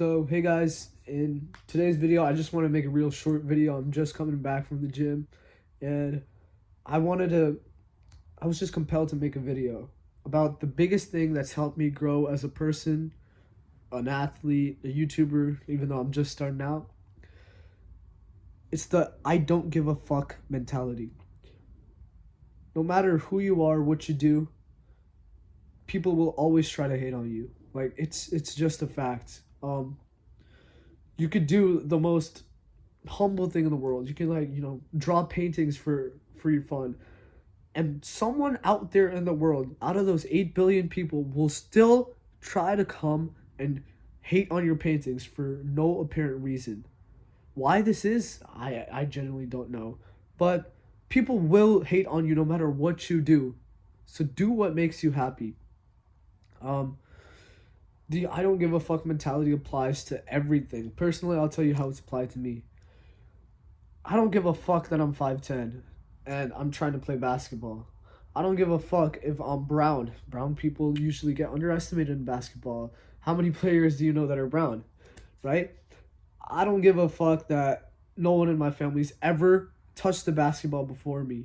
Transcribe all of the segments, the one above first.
So, hey guys, in today's video, I just want to make a real short video. I'm just coming back from the gym and I wanted to, I was just compelled to make a video about the biggest thing that's helped me grow as a person, an athlete, a YouTuber, even though I'm just starting out. It's the I don't give a fuck mentality. No matter who you are, what you do, people will always try to hate on you. Like it's just a fact. You could do the most humble thing in the world. You can draw paintings for your fun. And someone out there in the world, out of those 8 billion people, will still try to come and hate on your paintings for no apparent reason. Why this is, I genuinely don't know. But people will hate on you no matter what you do. So do what makes you happy. The I don't give a fuck mentality applies to everything. Personally, I'll tell you how it's applied to me. I don't give a fuck that I'm 5'10" and I'm trying to play basketball. I don't give a fuck if I'm brown. Brown people usually get underestimated in basketball. How many players do you know that are brown? Right? I don't give a fuck that no one in my family's ever touched the basketball before me.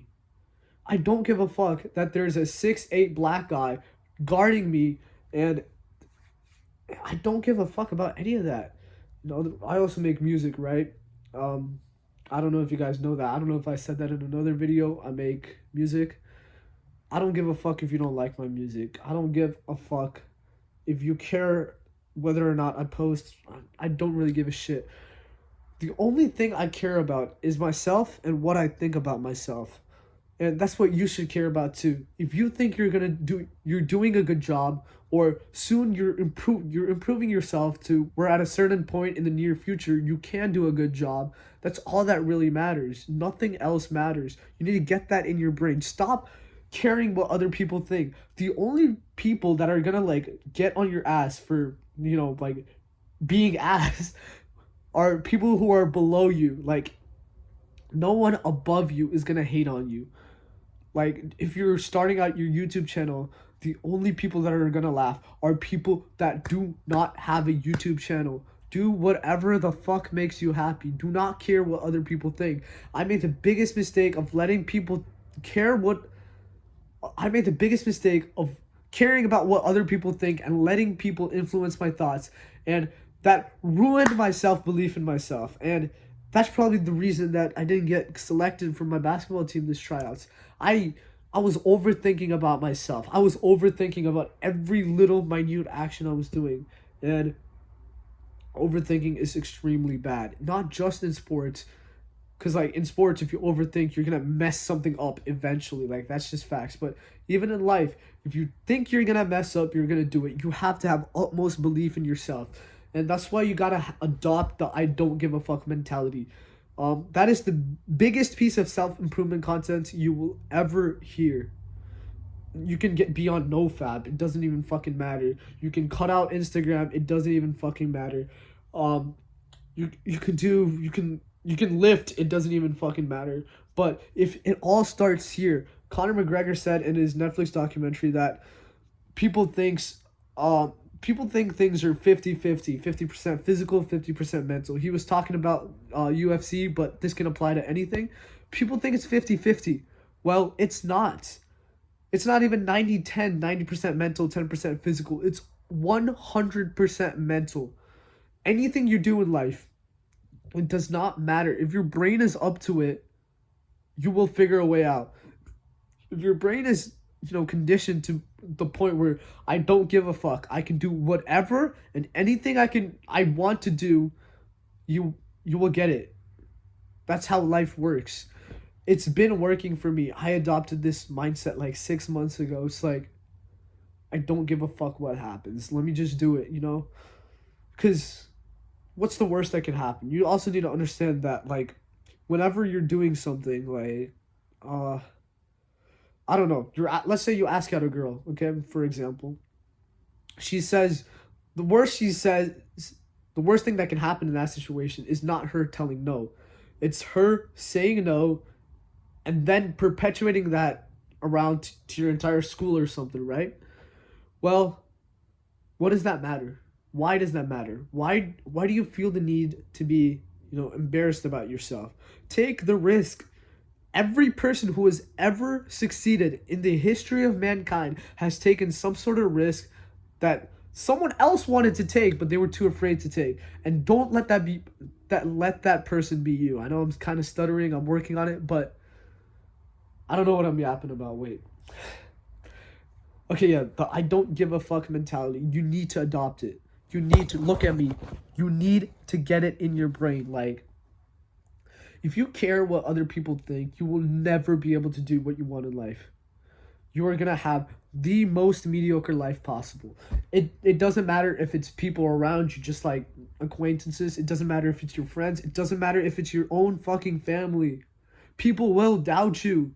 I don't give a fuck that there's a 6'8" black guy guarding me, and I don't give a fuck about any of that. I also make music, right? I don't know if you guys know that. I don't know if I said that in another video. I make music. I don't give a fuck if you don't like my music. I don't give a fuck if you care whether or not I post. I don't really give a shit. The only thing I care about is myself and what I think about myself. And that's what you should care about too. If you think you're doing a good job, or soon you're improving yourself to where at a certain point in the near future you can do a good job, that's all that really matters. Nothing else matters. You need to get that in your brain. Stop caring what other people think. The only people that are gonna get on your ass for being ass are people who are below you. No one above you is gonna hate on you. If you're starting out your YouTube channel, the only people that are gonna laugh are people that do not have a YouTube channel. Do whatever the fuck makes you happy. Do not care what other people think. I made the biggest mistake of letting people care what... I made the biggest mistake of caring about what other people think and letting people influence my thoughts. And that ruined my self-belief in myself. And that's probably the reason that I didn't get selected for my basketball team this tryouts. I was overthinking about myself. I was overthinking about every little minute action I was doing. And overthinking is extremely bad. Not just in sports. Because in sports, if you overthink, you're going to mess something up eventually. That's just facts. But even in life, if you think you're going to mess up, you're going to do it. You have to have utmost belief in yourself. And that's why you got to adopt the I don't give a fuck mentality. That is the biggest piece of self-improvement content you will ever hear. You can get beyond NoFap. It doesn't even fucking matter. You can cut out Instagram. It doesn't even fucking matter. You can lift. It doesn't even fucking matter. But if it all starts here, Conor McGregor said in his Netflix documentary that people think things are 50-50, 50% physical, 50% mental. He was talking about UFC, but this can apply to anything. People think it's 50-50. Well, it's not. It's not even 90-10, 90% mental, 10% physical. It's 100% mental. Anything you do in life, it does not matter. If your brain is up to it, you will figure a way out. If your brain is conditioned to the point where I don't give a fuck, I can do whatever and anything I want to do, you will get it. That's how life works. It's been working for me. I adopted this mindset 6 months ago. It's I don't give a fuck what happens. Let me just do it, because what's the worst that can happen? You also need to understand that whenever you're doing something I don't know. Let's say you ask out a girl, okay? For example, the worst thing that can happen in that situation is not her telling no. It's her saying no and then perpetuating that around to your entire school or something, right? Well, what does that matter? Why does that matter? Why do you feel the need to be, embarrassed about yourself? Take the risk. Every person who has ever succeeded in the history of mankind has taken some sort of risk that someone else wanted to take, but they were too afraid to take. And don't let that be let that person be you. I know I'm kind of stuttering. I'm working on it, but I don't know what I'm yapping about. Wait. Okay, yeah, the I don't give a fuck mentality. You need to adopt it. You need to look at me. You need to get it in your brain. Like, if you care what other people think, you will never be able to do what you want in life. You are gonna have the most mediocre life possible. It doesn't matter if it's people around you, just like acquaintances. It doesn't matter if it's your friends. It doesn't matter if it's your own fucking family. People will doubt you.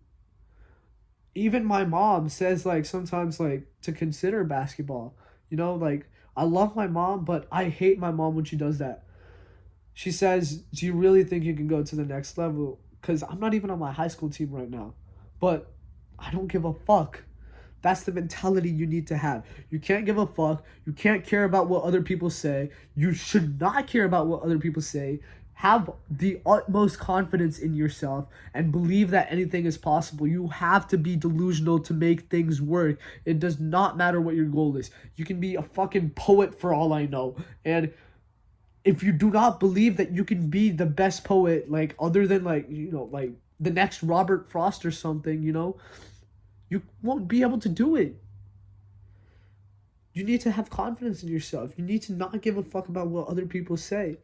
Even my mom says, like, sometimes, like, to consider basketball. Like, I love my mom, but I hate my mom when she does that. She says, do you really think you can go to the next level? Because I'm not even on my high school team right now. But I don't give a fuck. That's the mentality you need to have. You can't give a fuck. You can't care about what other people say. You should not care about what other people say. Have the utmost confidence in yourself and believe that anything is possible. You have to be delusional to make things work. It does not matter what your goal is. You can be a fucking poet for all I know. And if you do not believe that you can be the best poet, like, other than, like, like the next Robert Frost or something, you won't be able to do it. You need to have confidence in yourself. You need to not give a fuck about what other people say.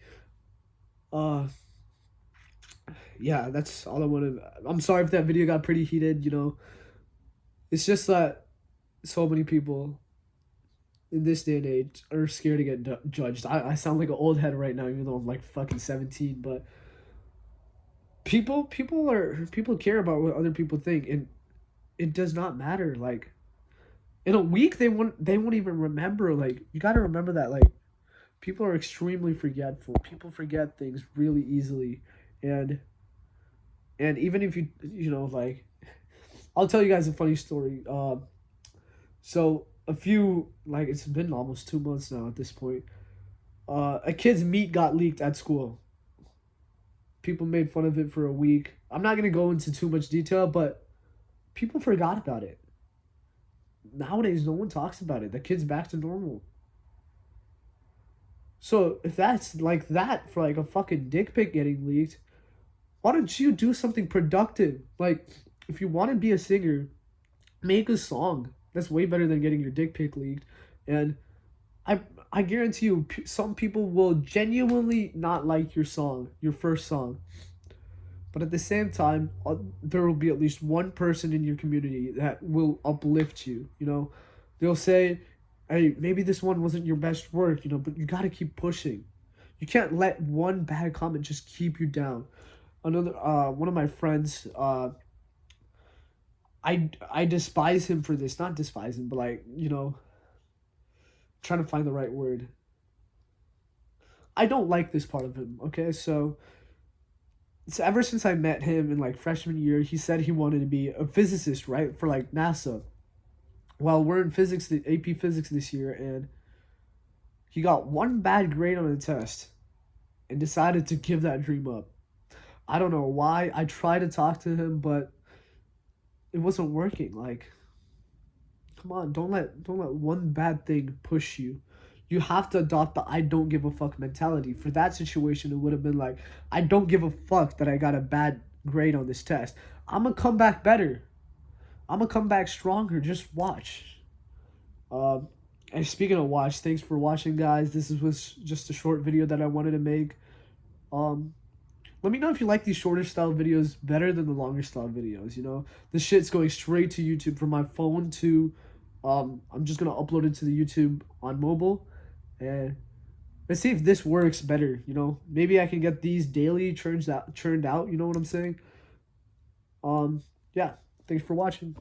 Yeah, that's all I wanted. I'm sorry if that video got pretty heated, It's just that so many people in this day and age are scared to get judged. I sound like an old head right now, even though I'm like fucking 17, but people care about what other people think, and it does not matter. Like, in a week they won't even remember. Like, you got to remember that, like, people are extremely forgetful. People forget things really easily. And even if like, I'll tell you guys a funny story. So it's been almost 2 months now at this point. A kid's meat got leaked at school. People made fun of it for a week. I'm not going to go into too much detail, but people forgot about it. Nowadays, no one talks about it. The kid's back to normal. So if that's like that for, like, a fucking dick pic getting leaked, why don't you do something productive? Like, if you want to be a singer, make a song. That's way better than getting your dick pic leaked. And I guarantee you, some people will genuinely not like your song, your first song. But at the same time, there will be at least one person in your community that will uplift you. They'll say, hey, maybe this one wasn't your best work, but you got to keep pushing. You can't let one bad comment just keep you down. Another one of my friends, I despise him for this. Not despise him, but, like, trying to find the right word. I don't like this part of him, okay? So ever since I met him in, like, freshman year, he said he wanted to be a physicist, right? For, like, NASA. Well, we're in physics, the AP Physics this year, and he got one bad grade on a test and decided to give that dream up. I don't know why. I tried to talk to him, but it wasn't working. Like, come on, don't let one bad thing push you. You have to adopt the I don't give a fuck mentality. For that situation, it would have been like, I don't give a fuck that I got a bad grade on this test. I'm going to come back better. I'm going to come back stronger. Just watch. And speaking of watch, thanks for watching, guys. This was just a short video that I wanted to make. Let me know if you like these shorter style videos better than the longer style videos, This shit's going straight to YouTube from my phone to, I'm just going to upload it to the YouTube on mobile. And let's see if this works better, Maybe I can get these daily churned out, you know what I'm saying? Yeah, thanks for watching.